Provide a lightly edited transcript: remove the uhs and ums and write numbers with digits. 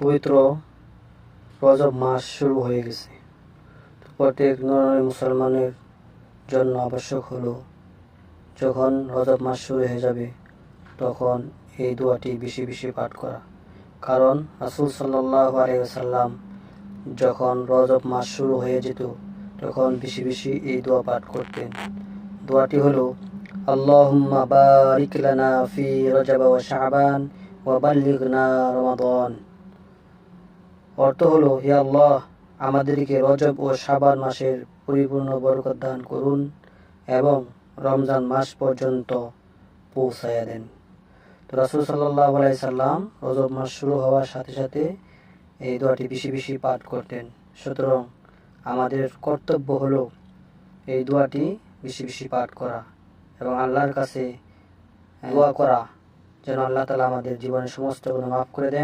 পবিত্র রজব মাস শুরু হয়ে গেছে। প্রত্যেক মুসলমানের জন্য আবশ্যক হলো যখন রজব মাস শুরু হয়ে যাবে তখন এই দোয়াটি বেশি বেশি পাঠ করা। কারণ রাসূল সাল্লাল্লাহু আলাইহি ওয়াসাল্লাম যখন রজব মাস শুরু হয়ে যেত তখন বেশি বেশি এই দোয়া পাঠ করতেন। দোয়াটি হলো আল্লাহুম্মা বারিক লানা ফি রজব ওয়া শাবান ওয়া বাল্লিগনা রমাদান। অর্থ হলো, হে আল্লাহ, আমাদেরকে রজব ও শাবান মাসের পরিপূর্ণ বরকত দান করুন এবং রমজান মাস পর্যন্ত পৌঁছায়া দেন। তো রাসূল সাল্লাল্লাহু আলাইহি সাল্লাম রজব মাস শুরু হওয়ার সাথে সাথে এই দোয়াটি বেশি বেশি পাঠ করতেন। সুতরাং আমাদের কর্তব্য হলো এই দোয়াটি বেশি বেশি পাঠ করা এবং আল্লাহর কাছে দোয়া করা যেন আল্লাহ তাআলা আমাদের জীবনের সমস্ত গুনাহ মাফ করে দেন।